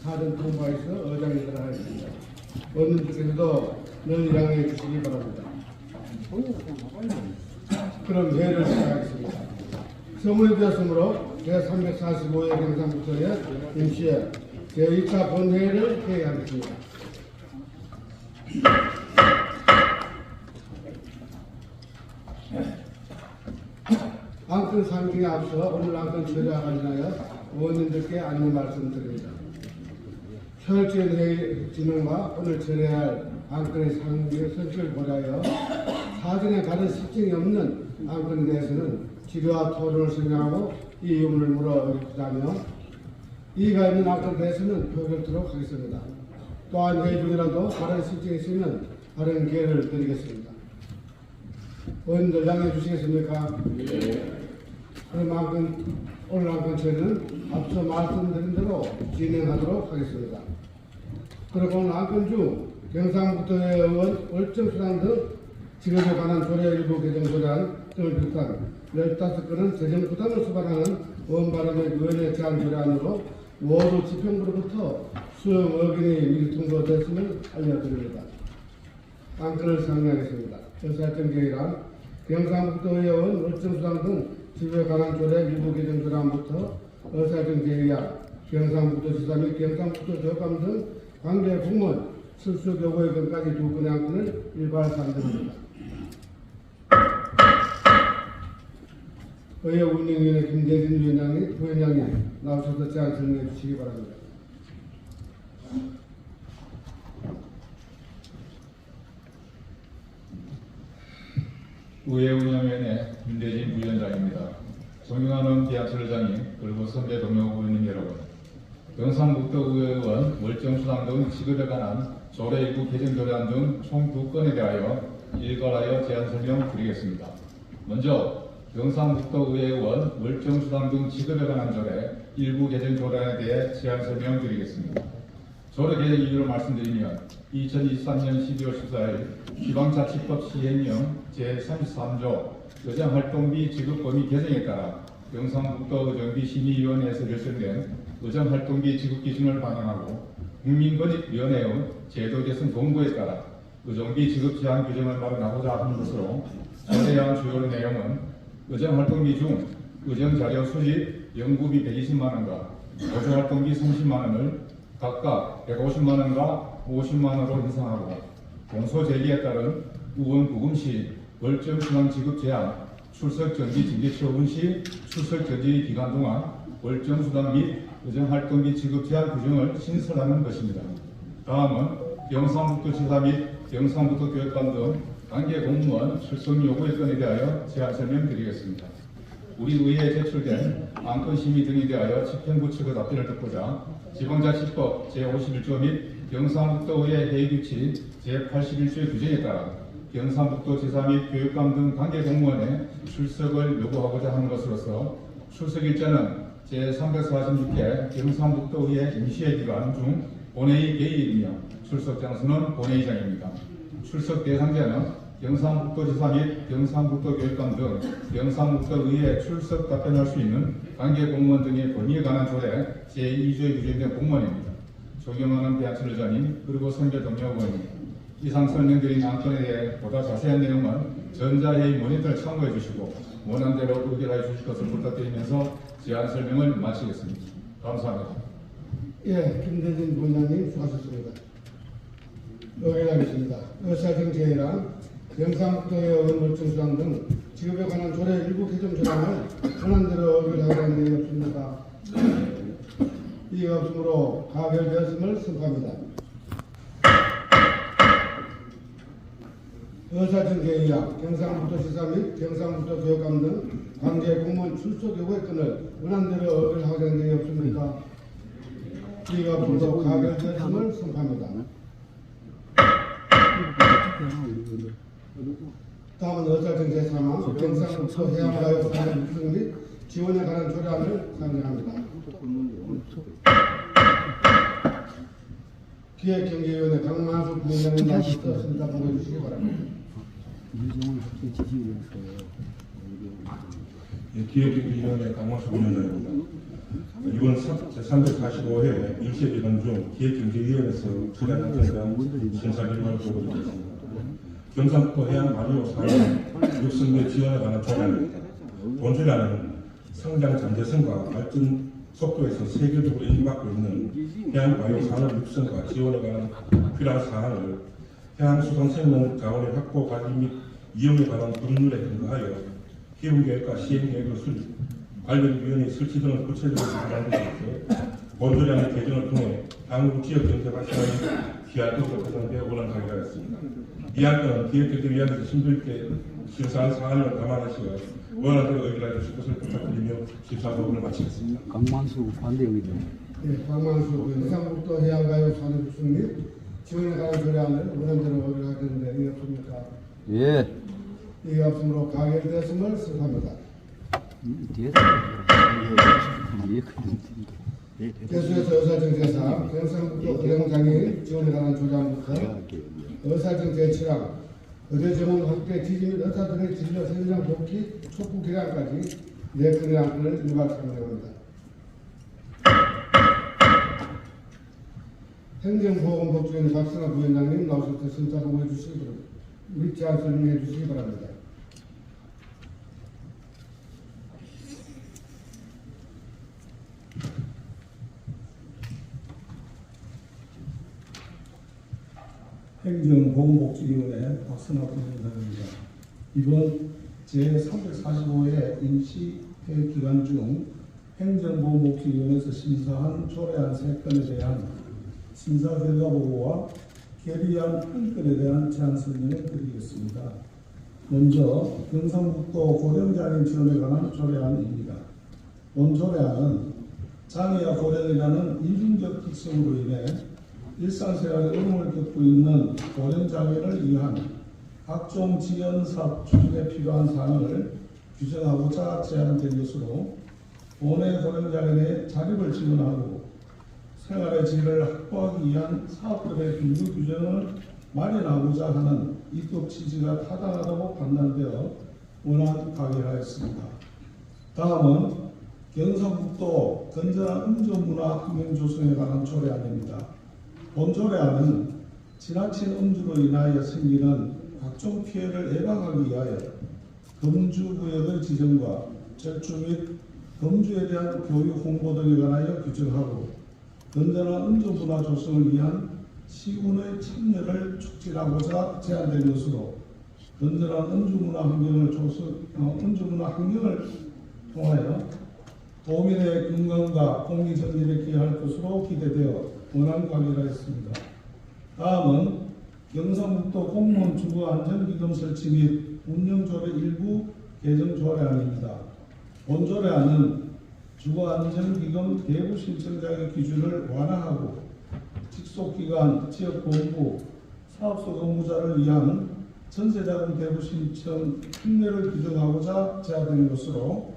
사전 통과해서 의장에 들어가겠습니다. 어느 쪽에서도 늘 양해해 주시기 바랍니다. 그럼 회의를 시작하겠습니다. 서문이 되었으므로 제345회 경상북도의 임시회 제2차 본회의를 회의하겠습니다. 안건 상정에 앞서 오늘 안건 처리와 관련하여 의원님들께 안내 말씀드립니다. 효율적인 회의 진행과 오늘 처리할 안건의 상정의 선식을 고려하여 사전에 다른 실증이 없는 안건에 대해서는 질의와 토론을 진행하고 이 의문을 물어보자며 이의가 있는 안건에 대해서는 표결토록 하겠습니다. 또한 회의 중이라도 다른 실증이 있으면 다른 기회를 드리겠습니다. 의원님들 양해해 주시겠습니까? 네. 그럼 오늘 안건 처리는 앞서 말씀드린 대로 진행하도록 하겠습니다. 그리고 오늘 안건 중 경상북도의 의원 월정수당 등 직업에 관한 조례 일부 개정 조례안 등을 비롯한 15건은 재정 부담을 수반하는 의원 발언의 의원의 제안 조례안으로 모두 집행부로부터 수용 의견이 미리 통보됐음을 알려드립니다. 안건을 상정하겠습니다. 의사일정 계획안 경상북도의 의원 월정수당 등 직업에 관한 조례 일부 개정 조례안부터 의사일정 계획안 경상북도지사 및 경상북도 교육감 등 관계 공무원 출석 요구의 건까지 두 건의 안건을 일괄 상정합니다. 의회 운영위원회 김대진 위원장이 나오셔서 제안 설명해 주시기 바랍니다. 의회 운영위원회 김대진 위원장입니다. 존경하는 비아철장님 그리고 선배 동료 의원님 여러분, 경상북도 의회의원 월정수당 등 지급에 관한 조례 일부 개정 조례안 등 총 2건에 대하여 일괄하여 제안 설명드리겠습니다. 먼저 경상북도 의회의원 월정수당 등 지급에 관한 조례 일부 개정 조례안에 대해 제안 설명드리겠습니다. 조례 개정 이유를 말씀드리면 2023년 12월 14일 지방자치법 시행령 제33조 의정활동비 지급 범위 개정에 따라 경상북도 의정비심의위원회에서 결정된 의정활동비 지급 기준을 반영하고 국민권익위원회의 제도 개선 공고에 따라 의정비 지급 제한 규정을 마련하고자 하는 것으로 조례안 주요 내용은 의정활동비 중 의정자료 수집 연구비 120만원과 보조활동비 30만원을 각각 150만원과 50만원으로 인상하고 공소제기에 따른 의원 부금 시 월정수당 지급 제한, 출석정지 징계처분 시 출석정지 기간 동안 월정수당 및 의정활동비 지급 제한 규정을 신설하는 것입니다. 다음은 경상북도지사 및 경상북도교육감 등 관계 공무원 출석 요구의 건에 대하여 제안 설명드리겠습니다. 우리 의회에 제출된 안건 심의 등에 대하여 집행부 측의 답변을 듣고자 지방자치법 제51조 및 경상북도의회 회의규칙 제81조의 규정에 따라 경상북도지사 및 교육감 등 관계 공무원의 출석을 요구하고자 하는 것으로서 출석 일자는 제346회 경상북도의회 임시회 기간 중 본회의 개의이며 출석 장소는 본회의장입니다. 출석 대상자는 경상북도지사 및 경상북도교육감 등 경상북도의회 출석 답변할 수 있는 관계 공무원 등의 권위에 관한 조례 제2조에 규정된 공무원입니다. 존경하는 배한철 의장님 그리고 선배 동료 의원님, 이상 설명드린 안건에 대해 보다 자세한 내용은 전자회의 모니터를 참고해 주시고 원안대로 의결해 주실 것을 부탁드리면서 제안 설명을 마치겠습니다. 감사합니다. 예, 김대진 위원장님 수고하셨습니다. 의결하겠습니다. 의사일정 계획안 경상북도의 의원 월정수당 등 지급에 관한 조례 일부 개정 조례안을 권한대로 의결하라는 내용이 없습니다. 이의가 없으므로 가결되었음을 선포합니다. 의사일정 계획안 경상북도지사 및 경상북도교육감 등 관계 공무원 출석 요구의 건을 권한대로 의결하라는 내용이 없습니까? 이의가 없으므로 가결되었음을 선포합니다. 다음은 의사일정 제3항 경상북도 해양가요 관련 유승 및 지원에 관한 조례안을 상정합니다. 기획경제위원회 강만수 부위원장님 나와서 선사 공고해 주시기 바랍니다. 기획경제위원회 강만수 부위원장입니다. 이번 제345회 일시기간 중 기획경제위원회에서 처리한 대한 심사 결과를 보고드리겠습니다. 경상북도 해양 마리오 산업 육성계 지원에 관한 조례입니다. 본 조례안은 성장 잠재성과 발전 속도에서 세계적으로 인정받고 있는 해양 마리오 산업 육성과 지원에 관한 필요한 사항을 해양수산 생명 자원의 확보 관리 및 이용에 관한 법률에 근거하여 기본계획과 시행계획을 수립, 관련위원회 설치 등을 구체적으로 준비하는 데 있어 본조례안의 개정을 통해 향후 지역경제 발전에 기할 것으로 구성되어 원안하기로 하였습니다. 이 안건은 기획경제위원회에서 심도 있게 심사한 사안을 감안하시어 원안대로 의결해 주실 것을 부탁드리며 심사 부분을 마치겠습니다. 강만수 반대 의견. 네, 강만수 경상북도 해양가요 산업육성 및 지원에 관한 조례안을 원안대로 의결하겠는데 이의 없습니까? 예. 이의 없으므로 가결되었음을 선포합니다. 뒤에다. 계속해서 의사정책상 경상북도 의령장애인 지원에 관한 조례안부터 의사정책 7항 의대정원 확대 지지 및 의사들의 진료 현장 복귀 촉구 기간까지 4건의 안건을 일괄 상정합니다. 행정보건복지위원회 박선아 부위원장님 나오셔서 심사 보고해 주시기 바랍니다. 및 제안 설명해 주시기 바랍니다. 행정보건복지위원회 박선아 부위원장입니다. 이번 제345회 임시회 기간 중 행정보건복지위원회에서 심사한 조례안 3건에 대한 심사 결과 보고와 결의안 1건에 대한 제안 설명을 드리겠습니다. 먼저 경상북도 고령장애인 지원에 관한 조례안입니다. 본 조례안은 장애와 고령이라는 이중적 특성으로 인해 일상생활에 어려움을 겪고 있는 고령장애인을 위한 각종 지원사업 추진에 필요한 사항을 규정하고자 제안된 것으로 본회 고령장애인의 자립을 지원하고 생활의 질을 확보하기 위한 사업들의 분류 규정을 마련하고자 하는 입법 취지가 타당하다고 판단되어 원안 가결하였습니다. 다음은 경상북도 건전한 음주문화 환경 조성에 관한 조례안입니다. 본 조례안은 지나친 음주로 인하여 생기는 각종 피해를 예방하기 위하여 금주구역의 지정과 절주 및 금주에 대한 교육 홍보 등에 관하여 규정하고 건전한 음주문화 조성을 위한 시군의 참여를 촉진하고자 제안된 것으로 건전한 음주문화 환경을 통하여 도민의 건강과 공기정진에 기여할 것으로 기대되어 원안 가결하였습니다. 다음은 경상북도 공무원 주거안전기금 설치 및 운영조례 일부 개정 조례안입니다. 본 조례안은 주거안전기금 대부 신청자의 기준을 완화하고 직속기관, 지역본부, 사업소 근무자를 위한 전세자금 대부 신청 특례를 규정하고자 제안된 것으로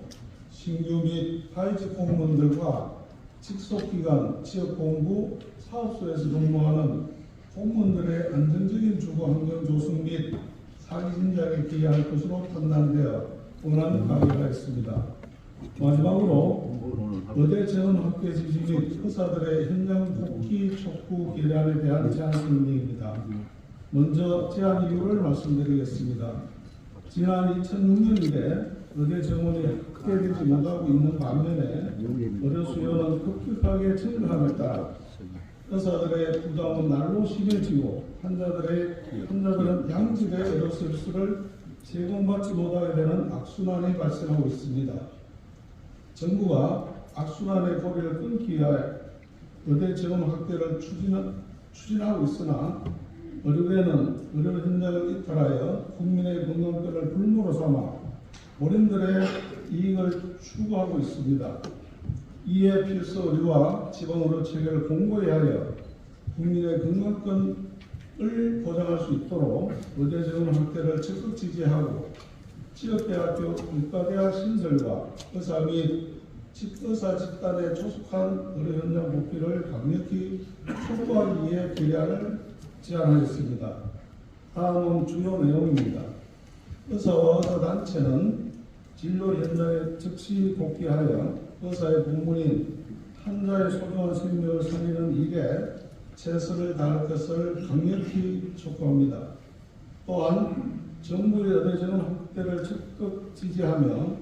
신규 및 하위직 공무원들과 직속기관, 지역본부, 사업소에서 근무하는 공무원들의 안정적인 주거 환경 조성 및 사기 진작에 기여할 것으로 판단되어 원안 가결하였습니다. 마지막으로 의대 재원 확대 지지 및 의사들의 현장 복귀 촉구 결의안에 대한 제안 설명입니다. 먼저 제안 이유를 말씀드리겠습니다. 지난 2006년 이래 의대 정원이 확대되지 못하고 있는 반면에 의료 수요는 급격하게 증가함에 따라 의사들의 부담은 날로 심해지고 환자들은 양질의 의료 서비스를 제공받지 못하게 되는 악순환이 발생하고 있습니다. 정부가 악순환의 고리를 끊기 위하여 의대 재원 확대를 추진하고 있으나 의료계는 의료 현장을 이탈하여 국민의 건강권을 불모로 삼아 본인들의 이익을 추구하고 있습니다. 이에 필수 의료와 지방의료 체계를 공고히 하여 국민의 건강권을 보장할 수 있도록 의대 재원 확대를 적극 지지하고 지역대학교 의과대학 신설과 의사 및 의사 집단의 조속한 의료 현장 복귀를 강력히 촉구하기 위해 결의안을 제안하였습니다. 다음은 주요 내용입니다. 의사와 의사단체는 진료 현장에 즉시 복귀하여 의사의 본문인 환자의 소중한 생명을 살리는 일에 최선을 다할 것을 강력히 촉구합니다. 또한 정부의 의료진 확대를 적극 지지하며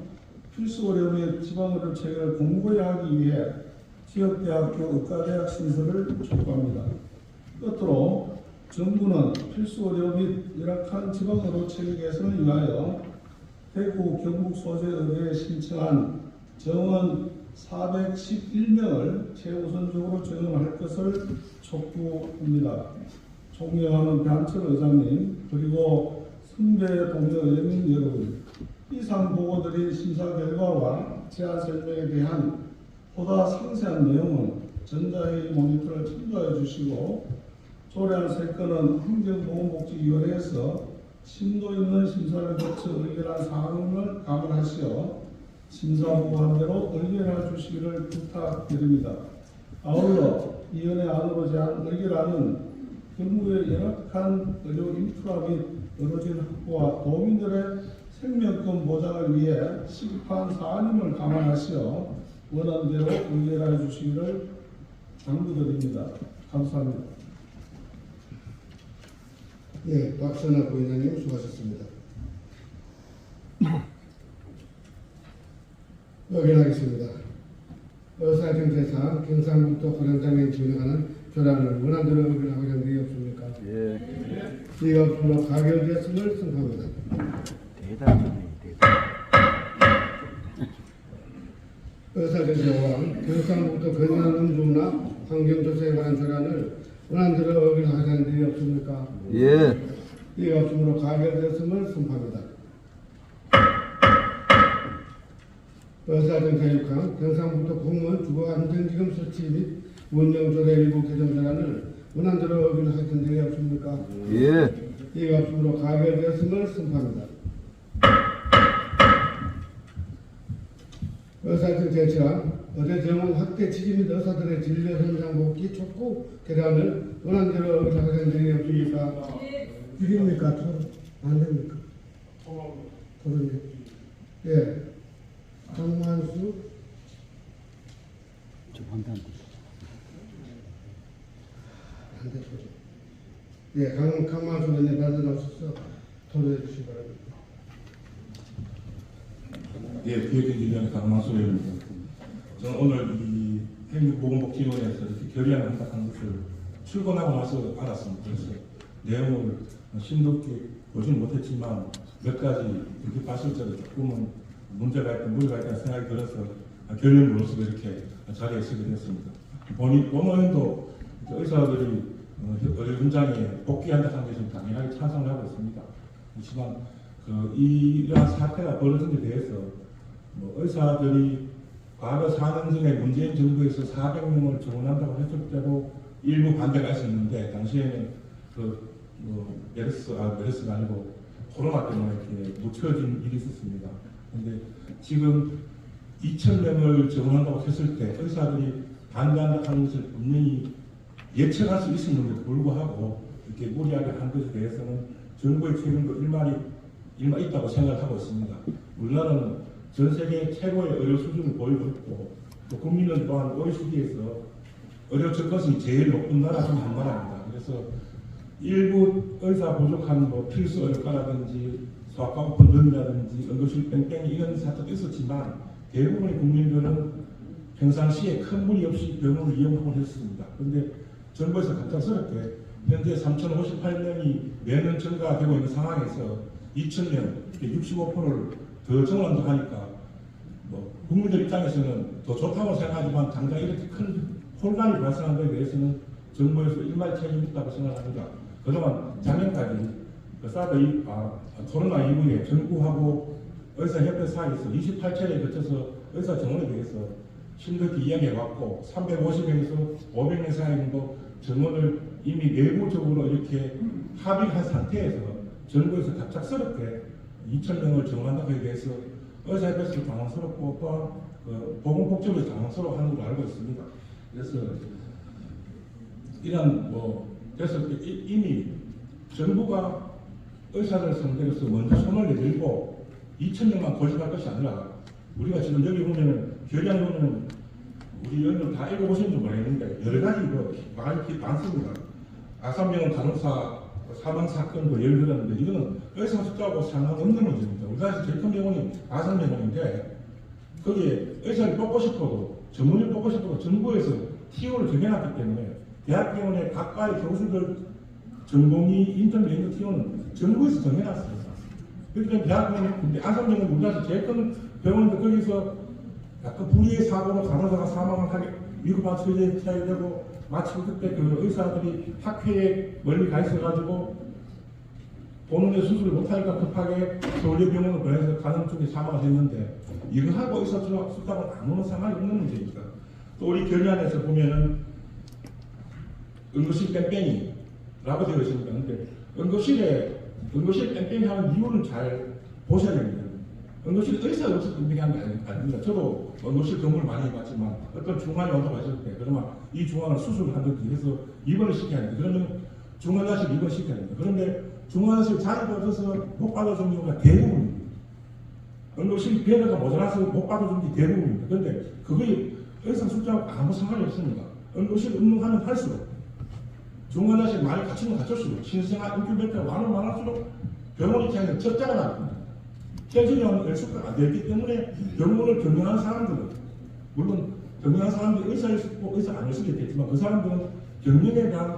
필수 의료의 지방의료 체계를 공고히 하기 위해 지역대학교 의과대학 신설을 촉구합니다. 끝으로 정부는 필수 의료 및 열악한 지방의료 체계 개선을 위하여 대구, 경북 소재 의뢰에 신청한 정원 411명을 최우선적으로 지원할 것을 촉구합니다. 존경하는 배한철 의장님 그리고 선배 동료 의원님 여러분, 이상 보고드린 심사 결과와 제안 설명에 대한 보다 상세한 내용은 전자회의 모니터를 참조해 주시고 조례안 3건은 환경보건복지위원회에서 심도 있는 심사를 거쳐 의결한 사항을 감안하시어 심사보고한 대로 의결해 주시기를 부탁드립니다. 아울러 위원회 안으로 제한 의결안은 경북의 열악한 의료 인프라 및 의료진 확보와 도민들의 생명권 보장을 위해 시급한 사안임을 감안하시어 원안대로 의결해 주시기를 당부드립니다. 감사합니다. 예, 박선아 부위원장님 수고하셨습니다. 의견하겠습니다. 의사정책상 경상북도 고령장애인 진행하는 조례안을 원안대로 의견하고 있는 데 없습니까? 예. 이가 없으므로 가결되었음을 선포합니다. 대단하네, 대단. 의사정책왕 경상북도 건강한 음주나 환경조사에 관한 조례안을 원안대로 의견하고 있는 데 없습니까? 예. 이가 없으므로 가결되었음을 선포합니다. 의사정책육항 경상북도 공무원 주거안전기금 설치 및 운영조례 일부 개정 조례안을 원안대로 의견하신 적이 없습니까? 예. 이가 없으므로 가결되었음을 선포합니다. 의사정책처럼 의대 정원 확대 취지 및 의사들의 진료 현장 복귀 촉구 개량을 원안대로 의견하신 적이 없습니까? 드립니까? 안 됩니까? 토론이. 예. 강만수 좀 한다는 안 되죠. 예, 강만수 의원님 발언 나오셔서 토론해 주시기 바랍니다. 예, 기획행정위원회 강만수 의원입니다. 저는 오늘 이 행정보건복지위원회에서 이렇게 결의안을 한다는 것을 출근하고 나서 알았습니다. 그래서 내용을 심도 있게 보지는 못했지만 몇 가지 이렇게 봤을 때도 조금은 문제가 있던 무리가 있다는 생각이 들어서 결론을 모르고 이렇게 자리에 서게 됐습니다. 본원도 의사들이 의료 현장에 복귀한다는 것은 당연하게 찬성을 하고 있습니다. 그렇지만 이러한 사태가 벌어진 데 대해서 의사들이 과거 4년 전에 문재인 정부에서 400명을 정원한다고 했을 때도 일부 반대가 있었는데 당시에는 메르스가 아니고 코로나 때문에 이렇게 묻혀진 일이 있었습니다. 근데 지금 2,000명을 정원한다고 했을 때 의사들이 반대한다는 것을 분명히 예측할 수 있었는데 불구하고 이렇게 무리하게 한 것에 대해서는 정부의 책임도 일말 있다고 생각하고 있습니다. 우리나라는 전 세계 최고의 의료 수준을 보이고 있고 또 국민은 또한 OECD에서 의료 접근성이 제일 높은 나라 중 한 나라입니다. 그래서 일부 의사 부족한 필수 의료과라든지 소아과부폰 등이라든지 응급실 뺑뺑이 이런 사태도 있었지만 대부분의 국민들은 평상시에 큰 무리 없이 병원을 이용하고 했습니다. 그런데 정부에서 갑작스럽게 현재 3,058명이 매년 증가되고 있는 상황에서 2,000명, 65%를 더 정원한다고 하니까 국민들 입장에서는 더 좋다고 생각하지만 당장 이렇게 큰 혼란이 발생한 것에 대해서는 정부에서 일말 책임이 있다고 생각합니다. 그동안 작년까지 코로나 이후에 정부하고 의사협회 사이에서 28차례에 거쳐서 의사 정원에 대해서 심도있게 이야기해왔고 350명에서 500명 사이 정도 정원을 이미 내부적으로 이렇게 합의한 상태에서 정부에서 갑작스럽게 2,000명을 정원한다고 에 대해서 의사협회에서 당황스럽고 또한 보건복지부에서 당황스러워하는 걸로 알고 있습니다. 그래서 이런 그래서 이미 정부가 의사들 상대로서 먼저 손을 내밀고 2,000명만 고집할 것이 아니라 우리가 지금 여기 보면은 결의안에 보면은 우리 의원들 다 읽어보셨는지 모르겠는데 여러 가지 많습니다. 아산병원 간호사 사망 사건도 예를 들었는데 이거는 의사 숫자하고 상관없는 문제입니다. 우리나라에서 제일 큰 병원이 아산병원인데 거기에 의사를 뽑고 싶어도 전문의를 뽑고 싶어도 정부에서 티오를 정해놨기 때문에 대학병원의 각과의 교수들 전공이 인턴에 있는 티오는 정부에서 정해놨습니다. 그렇기 때문에 대학병원, 근데 아산병원 우리나라에서 제일 큰 병원인데 거기서 약간 불의의 사고로 간호사가 사망을 하게 위급한 처지에 처해야 되고 마치 그때 그 의사들이 학회에 멀리 가 있어가지고 보는데 수술을 못하니까 급하게 서울대병원을 보내서 가는 쪽에 사망을 했는데 이거하고 의사 숫자하고 아무런 상관이 없는 문제입니다. 또 우리 결의안에서 보면은 응급실 뺑뺑이라고 되어 있습니다. 근데 응급실 뺑뺑이 하는 이유는 잘 보셔야 됩니다. 응급실 의사가 없어서 뺑뺑이 하는 게 아닙니다. 저도 응급실 근무를 많이 해봤지만 어떤 중환이 온다고 했을 때 그러면 이 중환을 수술하든지 해서 입원을 시켜야 됩니다. 그러면 중환자실 입원 시켜야 됩니다. 그런데 중환자실 자리가 없어서 못 받아주는 경우가 대부분입니다. 응급실 배려가 모자라서 못 받아주는 게 대부분입니다. 그런데 그게 의사 숫자하고 아무 상관이 없습니다. 응급실 운영하면 할수록 중환자실 많이 갖추면 갖출수록 신생아 인큐베이터가 많을수록 병원 입장에서 적자가 납니다. 현실은 일수가 안 되기 때문에 병원을 경영하는 사람들은 물론 경영하는 사람들이 의사일 수 있고 의사 아닐 수도 있겠지만 그 사람들은 경영에 대한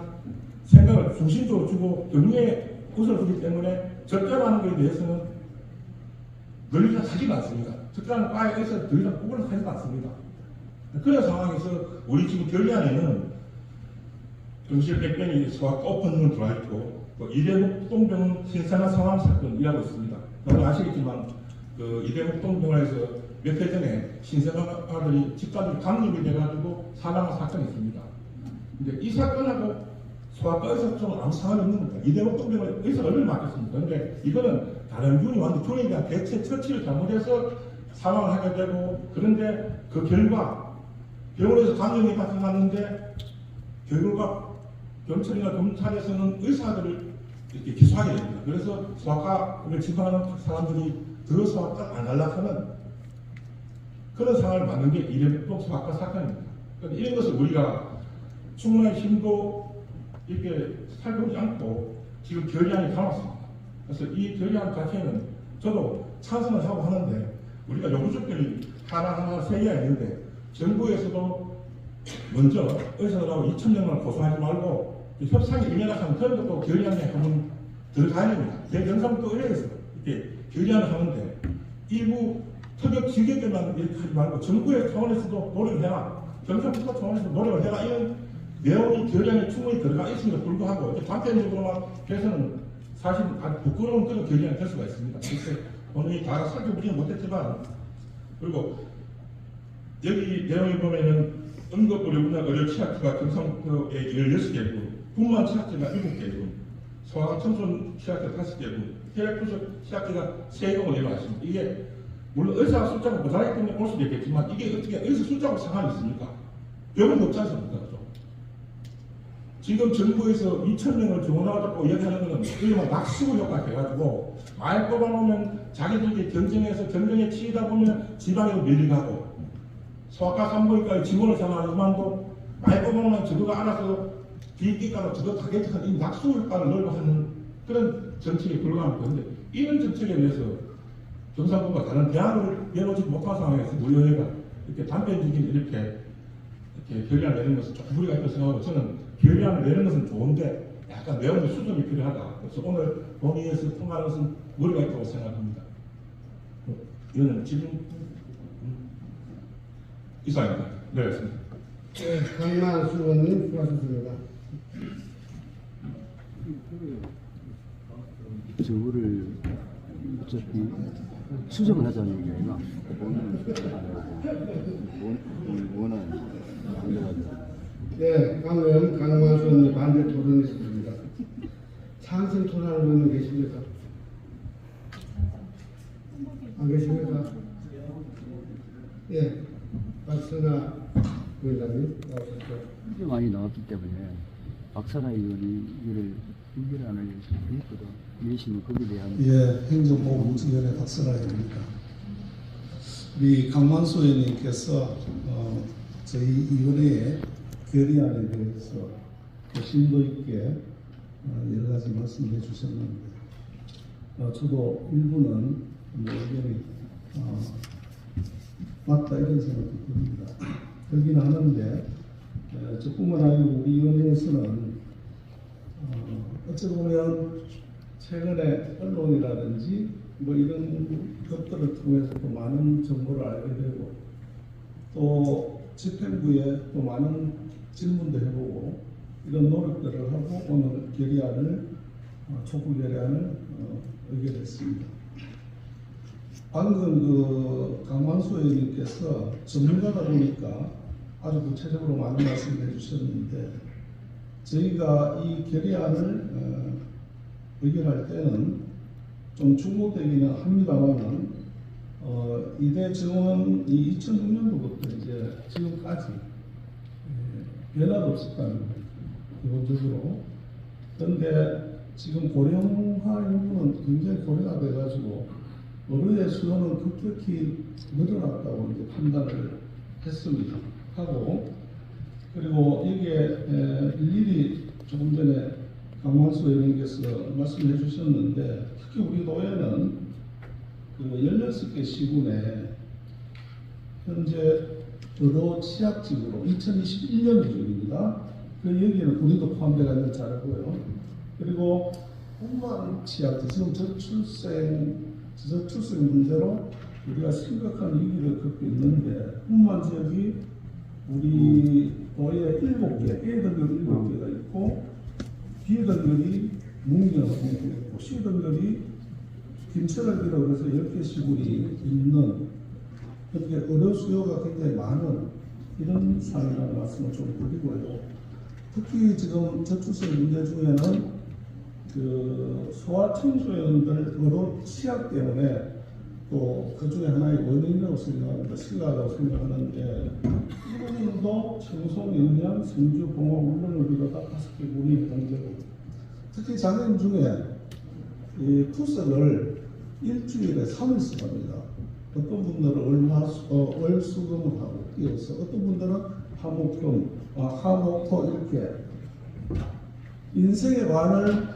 생각을 중심적으로 주고 경영에 우선을 두기 때문에 적자라는 것에 대해서는 널리 하지가 않습니다. 적자라는 과에 의사를 더 이상 구분을 하지도 않습니다. 그런 상황에서 우리 지금 결의안에는 응실 백병이 소아과 오픈을 들어와 있고 이대국 동병 신생아 상황 사건이라고 있습니다. 여러분 아시겠지만 그 이대국 동병원에서 몇 해 전에 신생아들이 집단으로 감염이 돼가지고 사망한 사건이 있습니다. 근데 이 사건하고 소아과 의사처럼 아무 상관이 없는 겁니다. 이대국 동병원에 의사가 얼마나 맡겼습니까? 근데 이거는 다른 균이 왔는데 균에 대한 대체 처치를 잘못해서 사망을 하게 되고 그런데 그 결과 병원에서 감염이 발생하는데 결과 경찰이나 검찰에서는 의사들을 이렇게 기소하게 됩니다. 그래서 소아과를 집행하는 사람들이 더 소아과 안 하려고 그런 상황을 만든 게 이대국 소아과 사건입니다. 그러니까 이런 것을 우리가 충분한 힘도 이렇게 살펴보지 않고 지금 결의안이 담았습니다. 그래서 이 결의안 자체는 저도 찬성을 하고 하는데 우리가 요구조건이 하나하나 세 개가 있는데 정부에서도 먼저 의사들하고 2,000명을 고소하지 말고 협상에 임해가서 그런 것도 결의안에 한번 들어가야 됩니다. 제 영상도 의뢰해서 이렇게 결의안을 하는데 일부 특별 지격에만 이렇게 하지 말고 정부의 차원에서도 노력을 해라. 경상부터 차원에서도 노력을 해라. 이런 내용이 결의안에 충분히 들어가 있음에도 불구하고 단편적으로만 해서는 사실 아주 부끄러운 그런 결의안이 될 수가 있습니다. 그래서 오늘 다 살펴보지는 못했지만 그리고 여기 내용에 보면은 응급의료분야 의료취약지가 경상북도에 16개고 분만 취약지가 7개고 소아과 청소년 취약지가 5개고 혈액부족 취약지가 3개고 내려왔습니다. 이게 물론 의사 숫자가 모자라기 때문에 올 수도 있겠지만 이게 어떻게 의사 숫자하고 상관이 있습니까? 병원도 없지 않습니까? 지금 정부에서 2,000명을 지원하자고 이야기하는 것은 이런 낙수구 효과가 돼가지고 많이 뽑아놓으면 자기들끼리 경쟁에 치이다 보면 지방에도 밀려가고 소아과 산부인과에 지원을 생각하지만도 많이 뽑아놓으면 저거가 알아서 비기가로 저거 가겠지만 이 낙수 효과를 넣으려고 하는 그런 정책에 불과합니다. 그런데 이런 정책에 대해서 경상북도가 다른 대안을 내놓지 못한 상황에서 우리 의회가 이렇게 단편적인 이렇게 결의안을 내는 것은 조금 무리가 있다고 생각하고 저는 결의안을 내는 것은 좋은데 약간 내용의 수정이 필요하다. 그래서 오늘 논의에서 통과하는 것은 무리가 있다고 생각합니다. 이거는 지금 이상입니다. 네, 알겠습니다. 네, 강만수 의원님 수고하셨습니다. 저거를 어차피 수정을 하자는 게 아니라 원하는 네, 방금 강만수 의원님 반대 토론이 있습니다. 찬성 토론하는 의원님 계십니까? 안 계십니까? 예, 박선아 의원님 나오셨죠? 꽤 많이 나왔기 때문에 박선아 의원이 이를 의결안을 했거든. 내시는 거기에 대한 예, 행정보건위원회 박선아입니다. 우리 강만수 의원님께서 저희 위원회의 결의안에 대해서 심도 있게 여러 가지 말씀해 주셨는데 저도 일부는 의견이 맞다 이런 생각이 듭니다. 그러긴 하는데 저뿐만 아니고 우리 위원회에서는 어찌 보면 최근에 언론이라든지 뭐 이런 것들을 통해서 또 많은 정보를 알게 되고 또 집행부에 또 많은 질문도 해보고 이런 노력들을 하고 오늘 결의안을 촉구 결의안을 의결했습니다. 방금 그 강만수 의원님께서 전문가다 보니까 아주 구체적으로 많은 말씀을 해주셨는데 저희가 이 결의안을 의결할 때는 좀 중복되기는 합니다만은 이대 정원이 2006년도부터 이제 지금까지 변화도 없었다는 거예요. 기본적으로. 그런데 지금 고령화 인구는 굉장히 고령화 돼가지고 의료의 수요는 급격히 늘어났다고 이제 판단을 했습니다. 하고 그리고 여기에 일일이 조금 전에 강만수 의원님께서 말씀해 주셨는데 특히 우리 도에는 그 16개 시군에 현재 의료 취약지구로 2021년 기준입니다. 그 여기에는 우리도 포함되어 있는 자료고요. 그리고 뿐만 취약지 지금 저출생 문제로 우리가 심각한 위기를 겪고 있는데 뿐만 지역이 우리 도에 7개, A등급 7개가 있고 B등급이 문경하고 있고 C등급이 김천을 비롯해서 10개 시군이 있는 그렇게 의료 수요가 굉장히 많은 이런 상황이라는 말씀을 좀 드리고요. 특히 지금 저출생 문제 중에는 그 소아 청소년들 의료 취약 때문에 또 그 중에 하나의 원인이라고 생각합니다. 신뢰하다고 생각하는데 이 부분도 청소, 영양, 성주, 봉화, 훈련을 비롯한 5개 군이 해당되고 특히 장애인 중에 이 투석을 일주일에 3일씩 합니다. 어떤 분들은 월수금을 하고 이어서 어떤 분들은 화목금, 화목토 이렇게 인생의 반을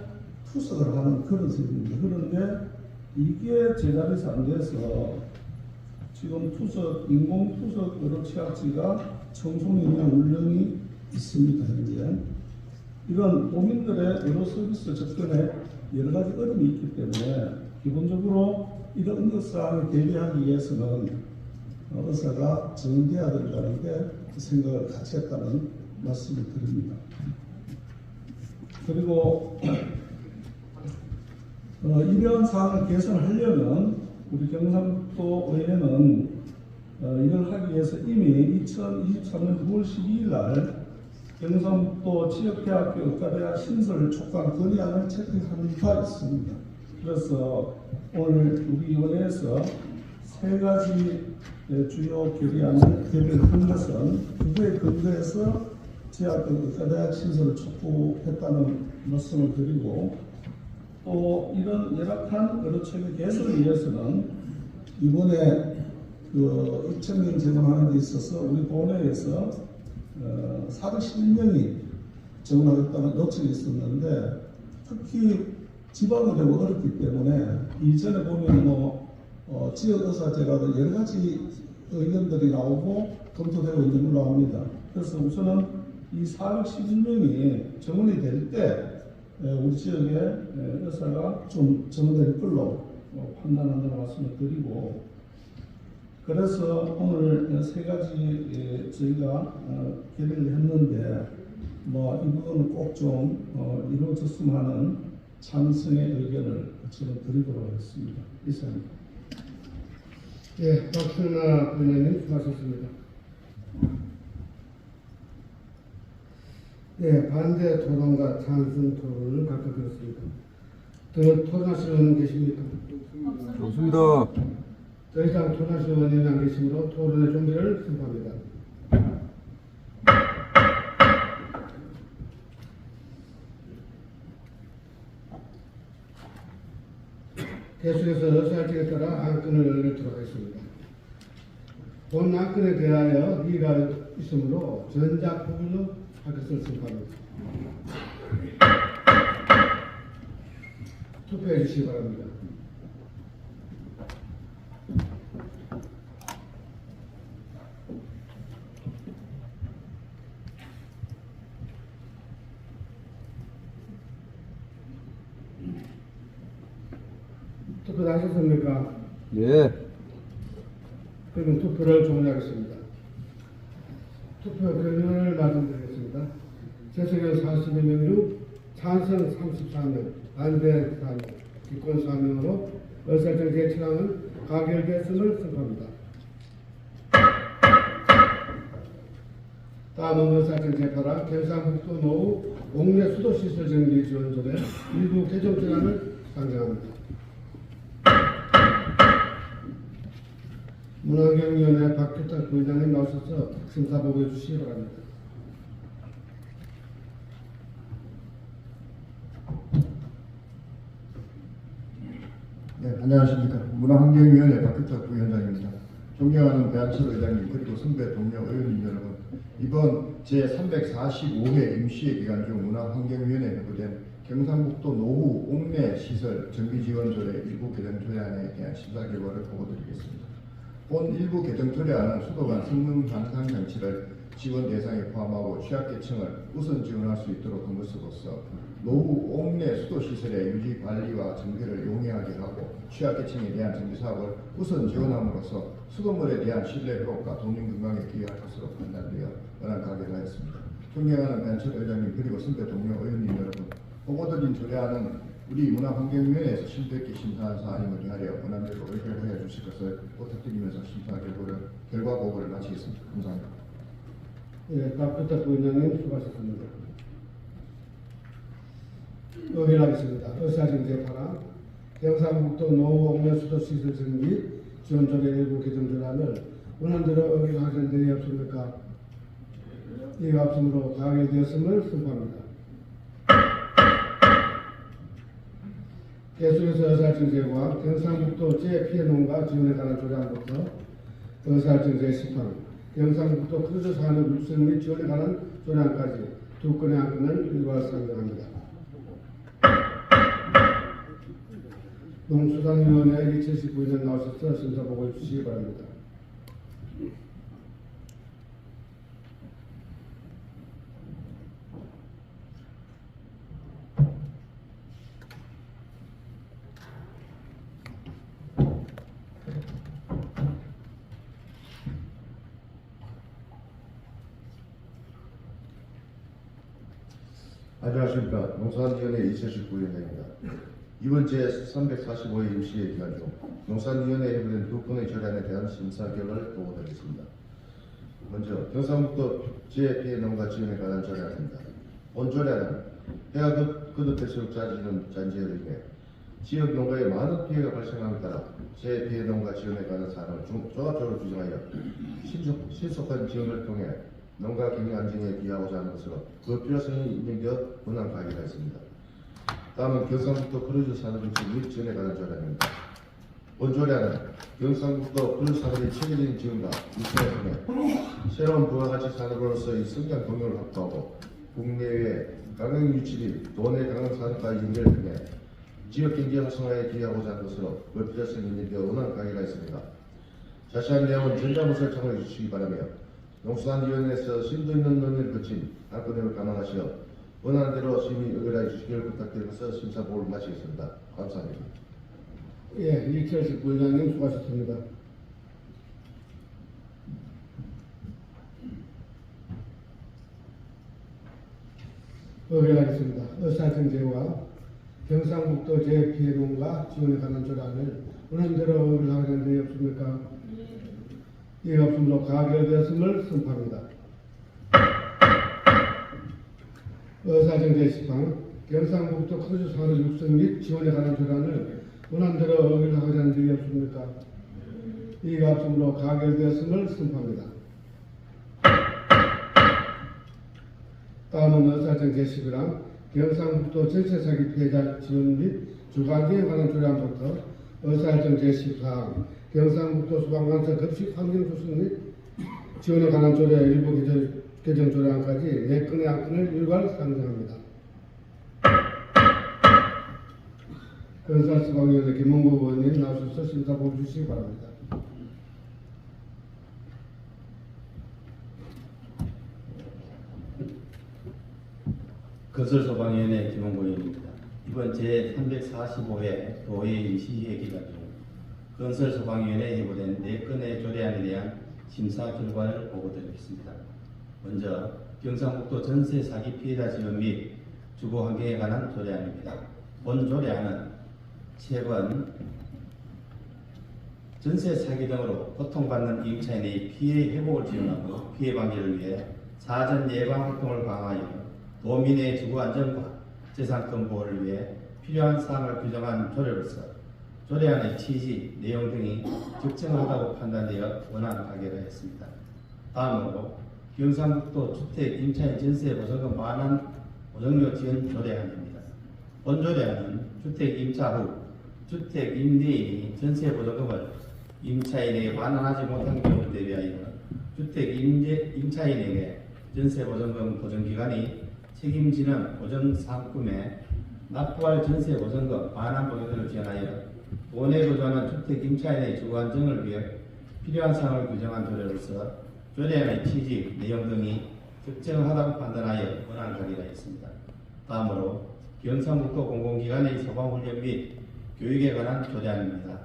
투석을 하는 그런 세입니다. 그런데 이게 제자리에서 안 돼서 지금 투석, 인공 투석 의료 취약지가 청소년이나 울릉이 있습니다. 현재 이런 도민들의 의료 서비스 접근에 여러 가지 어려움이 있기 때문에 기본적으로 이런 응급사항에 대비하기 위해서는 의사가 정돼야 된다는데 그 생각을 같이 했다는 말씀을 드립니다. 그리고 이러한 사항을 개선하려면 우리 경상도 의회는 이걸 하기 위해서 이미 2023년 9월 12일 날 경상도 지역대학교 의과대학 신설 촉구한 건의안을 채택한 바 있습니다. 그래서 오늘 우리 위원회에서 3가지 주요 결의안을 개별한 것은 그거에 근거해서 지역대학교 의과대학 신설을 촉구했다는 말씀을 드리고 또 이런 열악한 의료체계 개선을 위해서는 이번에 그 입청민 제공하는 데 있어서 우리 본회에서 411명이 제공하겠다는 요청이 있었는데 특히 지방이 되고 어렵기 때문에 이전에 보면 지역의사제라든 여러 가지 의견들이 나오고 검토되고 있는 걸로 합니다. 그래서 우선은 이 411명이 정원이 될 때 우리 지역의 의사가 좀 정될 걸로 판단한다는 말씀을 드리고 그래서 오늘 3가지 저희가 결의를 했는데 이 부분은 꼭 좀 이루어졌으면 하는 찬성의 의견을 저는 드리도록 하겠습니다. 이상입니다. 예, 박순아 의원님 수고하셨습니다. 예, 반대 토론과 찬성 토론을 각각 들었습니다. 더 토론하시는 분 계십니까? 좋습니다. 더 이상 토론하시는 의원이 안 계시므로 토론의 종결을 선포합니다. 계속해서 사실에 따라 안건을 열도록 하겠습니다. 본 안건에 대하여 이의가 있으므로 전자포기로 할 것을 선포합니다. 투표해 주시기 바랍니다. 투표 다 하셨습니까? 네. 그럼 투표를 종료하겠습니다. 투표 결과를 말씀드리겠습니다. 재석의 41명 중 찬성 34명, 반대 4명, 기권 4명으로 의사정책 제출항은 가결되었음을 선포합니다. 다음은 의사정책 파라 경상북도 노후 옥내 수도시설 정비 지원조례 일부 개정 조항을 상정합니다. 문화경위원회 박규탁 부회장님 나오셔서 심사 보고해 주시기 바랍니다. 네, 안녕하십니까. 문화환경위원회 박규탁 부위원장입니다. 존경하는 배한철 의장님 그리고 선배 동료 의원님 여러분, 이번 제345회 임시회 기간 중 문화환경위원회에 회부된 경상북도 노후 옥내 시설 정비지원조례 일부 개정 조례안에 대한 심사 결과를 보고드리겠습니다. 본 일부 개정 조례안은 수도 간 성능 향상 장치를 지원 대상에 포함하고 취약계층을 우선 지원할 수 있도록 한 것으로서 노후 옥내 수도 시설의 유지 관리와 정비를 용이하게 하고 취약계층에 대한 정비 사업을 우선 지원함으로써 수돗물에 대한 신뢰 회복과 도민 건강에 기여할 것으로 판단되어 원안 가결하였습니다. 존경하는 배한철 의장님 그리고 선배 동료 의원님 여러분, 보고드린 조례안은 우리 문화환경위원회에서 심도 있게 심사한 사안임을 위하여 원안대로 의결하여 주실 것을 부탁드리면서 심사 결과 보고를 마치겠습니다. 감사합니다. 예, 박규탁 부회장님 수고하셨습니다. 의결하겠습니다. 의사정책 파라 경상북도 노후 옥내 수도시설 정비 지원조례 일부 개정 조례안을 원안대로 의결하신 적이 없습니까? 이가 없으므로 가결되었음을 선포합니다. 계속해서 의사정책과 경상북도 재피해농가 지원에 관한 조례안부터 의사정책 시판, 경상북도 크루즈 산업 육성 및 지원에 관한 조례안까지 두 건의 안건을 일괄 상정합니다. 농수산위원회 2019년 나오셔서 심사 보고해 주시기 바랍니다. 안녕하십니까. 농산위원회 2019위원장입니다. 이번 제345회 임시회 기간 중 농산위원회에 회부된 두 건의 조례안에 대한 심사 결과를 보고드리겠습니다. 먼저 경상북도 재피해 농가 지원에 관한 조례안입니다. 본 조례안은 해가 거듭될수록 잦아지는 잔재로 인해 지역 농가에 많은 피해가 발생함에 따라 재피해 농가 지원에 관한 사안을 종합적으로 규정하여 신속한 지원을 통해 농가 경영 안정에 기여하고자 하는 것으로 그 필요성이 인정되어 원안 가결하였습니다. 다음은 경상북도 크루즈 산업인식 및 지원에 관한 조례안입니다. 본 조례안은 경상북도 크루즈 산업의 체계적인 지원과 유치를 통해 새로운 부가가치 산업으로서의 성장 동력을 확보하고 국내외 강릉 유치 및 도내 강릉 산업과의 연결을 통해 지역 경제 활성화에 기여하고자 하는 것으로 그 필요성이 인정되어 원안 가결하였습니다. 자세한 내용은 전자문서를 참고해 주시기 바라며 농수산위원회에서 심도 있는 논의를 거친 안건을 감안하시어 원안대로 심의 의결하여 주시기를 부탁드리면서 심사 보고를 마치겠습니다. 감사합니다. 예, 이철식 부회장님 수고하셨습니다. 의결하겠습니다. 의사정책과 경상북도 재피해농가 지원에 관한 조례안을 원안대로 의결하는 적이 없습니까? 이가 없으므로 가결되었음을 선포합니다. 의사정책 시판, 경상북도 크루즈 산업 육성 및 지원에 관한 조례안을 원안대로 의결하는 적이 없습니까? 이가 없으므로 가결되었음을 선포합니다. 다음은 의사정책 11항, 경상북도 전체 사기 피해자 지원 및 주관기에 관한 조례안부터 의사정책 14항, 경상북도 소방관서 급식 환경 조성 및 지원에 관한 조례 일부 개정 조례안까지 4건의 안건을 일괄 상정합니다. 건설소방위원회 김문국 의원님 나오셔서 심사 보고 주시기 바랍니다. 건설소방위원회 김원구 의원입니다. 이번 제345회 도의회 임시회의 기간 중 건설소방위원회에 해부된 4건의 조례안에 대한 심사 결과를 보고드리겠습니다. 먼저 경상북도 전세 사기 피해자 지원 및 주거 환경에 관한 조례안입니다. 본 조례안은 최근 전세 사기 등으로 고통받는 임차인의 피해 회복을 지원하고 피해 방지를 위해 사전 예방 활동을 강화하여 도민의 주거 안전과 재산권 보호를 위해 필요한 사항을 규정한 조례로서 조례안의 취지, 내용 등이 적정하다고 판단되어 원안 가결하였습니다. 다음으로 경상북도 주택 임차인 전세 보증금 반환 보증료 지원 조례안입니다. 본 조례안은 주택 임차 후 주택 임대인이 전세 보증금을 임차인에게 반환하지 못한 경우를 대비하여 주택 임차인에게 전세 보증금 보증기간이 책임지는 보증상품에 납부할 전세 보증금 반환 보증금을 지원하여 원해 거주하는 주택 임차인의 주거 안정을 위해 필요한 사항을 규정한 조례로서 조례안의 취지, 내용 등이 적정하다고 판단하여 원안 가결하였습니다. 다음으로 경상북도 공공기관의 소방훈련 및 교육에 관한 조례안입니다.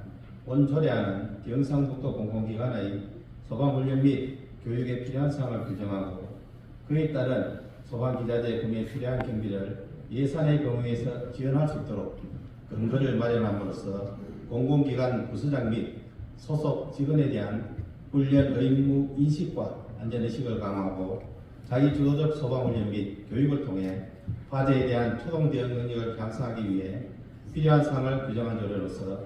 본 조례안은 경상북도 공공기관의 소방훈련 및 교육에 필요한 사항을 규정하고 그에 따른 소방기자재 구매에 필요한 경비를 예산의 경우에서 지원할 수 있도록 근거를 마련함으로써 공공기관 부서장 및 소속 직원에 대한 훈련 의무 인식과 안전의식을 강화하고 자기주도적 소방훈련 및 교육을 통해 화재에 대한 초동 대응 능력을 향상하기 위해 필요한 사항을 규정한 조례로서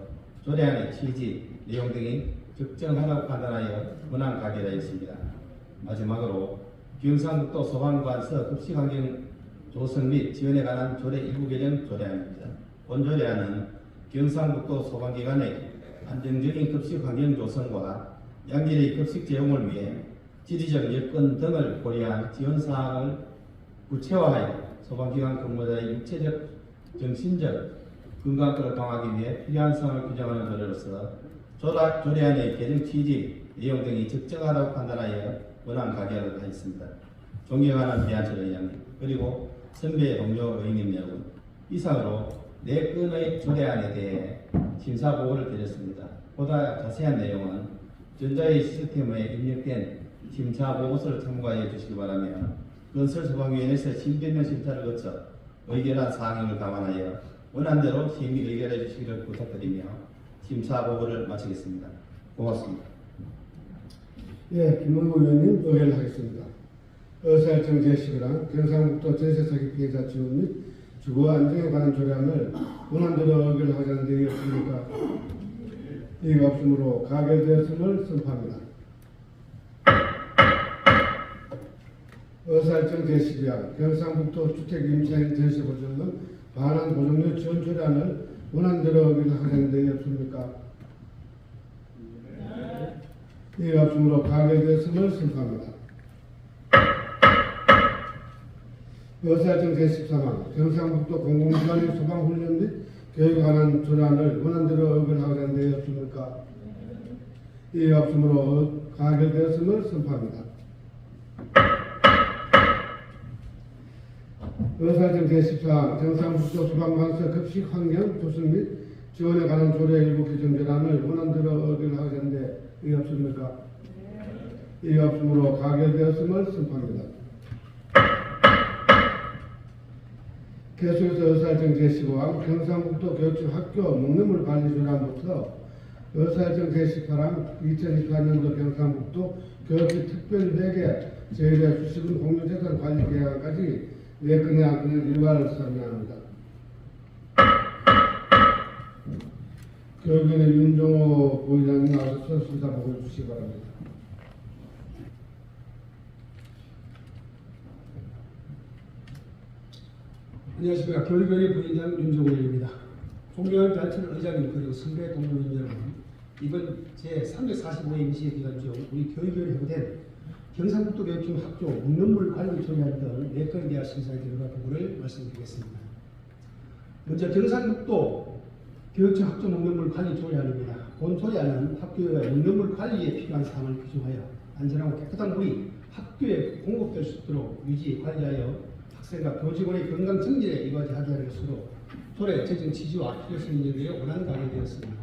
조례안의 취지, 내용 등이 적정하다고 판단하여 원안 가결하였습니다. 마지막으로 경상북도 소방관서 급식환경 조성 및 지원에 관한 조례 일부 개정 조례안입니다. 본 조례안은 경상북도 소방기관의 안정적인 급식환경 조성과 양질의 급식 제공을 위해 지리적 여건 등을 고려한 지원사항을 구체화하여 소방기관 근무자의 육체적, 정신적 건강권을 강화하기 위해 필요한 사항을 규정하는 조례로서 조례안의 개정 취지, 내용 등이 적정하다고 판단하여 원안 가결을 하였습니다. 존경하는 배한철 의장님 그리고 선배 동료 의원님 여러분, 이상으로 4건의 조례안에 대해 심사 보고를 드렸습니다. 보다 자세한 내용은 전자의 시스템에 입력된 심사 보고서를 참고하여 주시기 바라며 건설소방위원회에서 신변면 심사를 거쳐 의결한 사항을 감안하여 원안대로 심의 의결해 주시기를 부탁드리며 심사 보고를 마치겠습니다. 고맙습니다. 예, 김문국 의원님 의결하겠습니다. 의사일정 제11항 경상북도 전세사기 피해자 지원 및 주거 안정에 관한 조례안을 원안대로 의결하자는 데 없습니까? 이가 없으므로 가결되었음을 선포합니다. 의사일정 제12항 경상북도 주택 임차인 전세 보증금 반환 보증료 지원 조례안을 원안대로 의결하자는 데 없습니까? 이가 없으므로 가결되었음을 선포합니다. 의사일정 제13항 경상북도 공공기관의 소방훈련 및 교육에 관한 조례안을 원안대로 의결하자는 데 없습니까? 이가 없으므로 가결되었음을 선포합니다. 의사일정 제14항 경상북도 소방관서 급식 환경 조성 및 지원에 관한 조례 일부 개정 조례안을 원안대로 의결하자는 데 이가 없습니까? 이가 없으므로 가결되었음을 선포합니다. 계속해서 의사일정 제15항 경상북도 교육청 학교 먹는물 관리 조례안부터 의사일정 제18항 2024년도 경상북도 교육청 특별회계 제1회 수식은 공유재산 관리 계획안까지 4건의 안건을 일괄 설명합니다. 교육위원회 윤종호 부의장님 나와서 심사 보고해 주시기 바랍니다. 안녕하십니까. 교육위원회 부위원장 윤종호입니다. 존경하는 배한철 의장님 그리고 선배 동료님 여러분, 이번 제345회 임시회 기간 중 우리 교육위원회 회부된 경상북도 교육청 학교 문헌물 관리 조례안 등 4건에 대한 심사 결과 보고를 말씀드리겠습니다. 먼저 경상북도 교육청 학교 문헌물 관리 조례안입니다. 본 조례안은 학교의 문헌물 관리에 필요한 사항을 규정하여 안전하고 깨끗한 물이 학교에 공급될 수 있도록 유지 관리하여 학생과 교직원의 건강 정진에 이바지하게 하는 것으로 조례 제정 취지와 필요성이 인정되어 원안 가결되었습니다.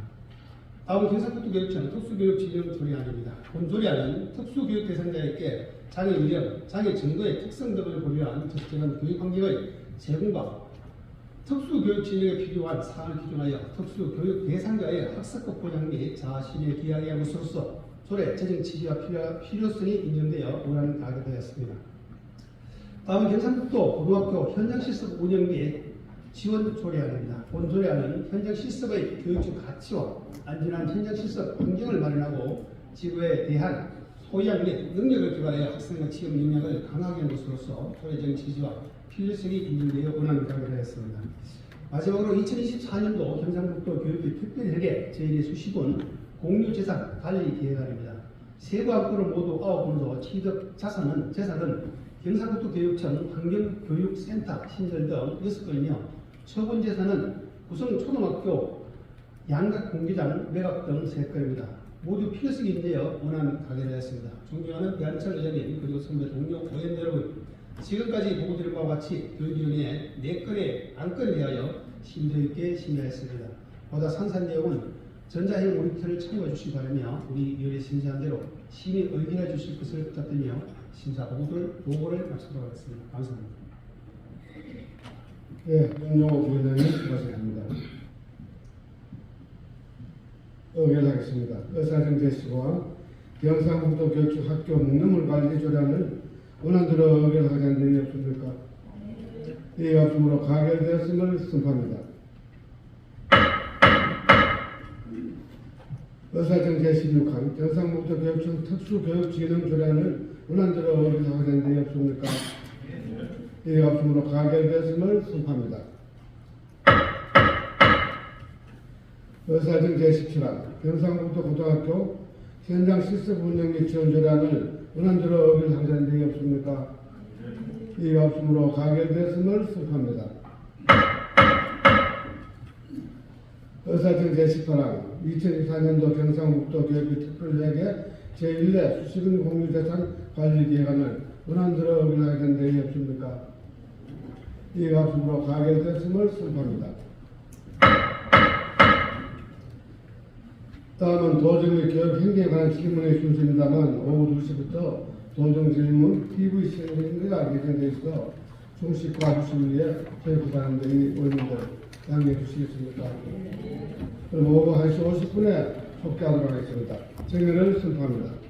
다음은 경상북도 교육청 특수교육 지정 조례안입니다. 본 조례안은 특수교육 대상자에게 장애 유형, 장애 정도의 특성 등을 고려한 적절한 교육 환경의 제공과 특수교육 진행에 필요한 사항을 기준하여 특수교육 대상자의 학습적 보장 및 자신에 기하게 함으로써 조례 제정 취지와 필요성이 인정되어 원안 가결되었습니다. 다음은 경상북도 고등학교 현장 실습 운영 및 지원 조례안입니다. 본 조례안은 현장 실습의 교육적 가치와 안전한 현장 실습 환경을 마련하고 지구에 대한 소양 및 능력을 기반하여 학생의 취업 능력을 강화하게 하는 것으로서 조례적 취지와 필요성이 인정되어 원안 가결하였습니다. 마지막으로 2024년도 경상북도 교육비 특별회계 제1회 수십원 공유재산 관리 계획안입니다. 세부 안건을 모두 9건으로 취득 재산은 경상북도 교육청 환경교육센터 신설 등 6건이며 처분 재산은 구성 초등학교 양각 공기장 매각 등 3건입니다. 모두 필요성이 인되어 원안 가결하였습니다. 존경하는 배한철 의장님 그리고 선배 동료 의원 여러분, 지금까지 보고드린 바와 같이 교육위원회에 4건의 안건에 대하여 심도 있게 심의하였습니다. 보다 상세한 내용은 전자형 모니터를 참고해 주시기 바라며 우리 위원회 심사한 대로 심의 의견해 주실 것을 부탁드리며 심사 보고를 마치도록 하겠습니다. 감사합니다. 네, 윤용호 부회장님 수고하셨습니다. 의결하겠습니다. 의사정제시와 경상북도 교육청 학교 문헌물 관리 조례안을 원안대로 의결하자는 내용이 없습니까? 이 없음으로 가결되었음을 선포합니다. 의사정 제16항 경상북도 교육청 특수교육진흥조례안을 원안대로 의결하자는 내용이 없습니까? 이 없음으로 가결되었음을 선포합니다. 의사정 제17항 경상북도 고등학교 현장 실습 운영 및 지원 조례안을 원안대로 의결하자는 내용이 없습니까? 이 없음으로 가결되었음을 선포합니다. 의사정 제18항 2024년도 경상북도 교육비 특별회계 제1회 수시금 공유재산 관리 계획안을 원안대로 의결하자는 내용이 없습니까? 이 없음으로 가결되었음을 선포합니다. 다음은 도정 및 교육 행정에 관한 질문의 순서입니다만 오후 2시부터 도정 질문 TV 시청자가 예정되어 있어 종식과 주시를 위해 저희 부단장이 의원님들 양해해 주시겠습니까? 그럼 오후 1시 50분에 속개하도록 하겠습니다. 정회를 선포합니다.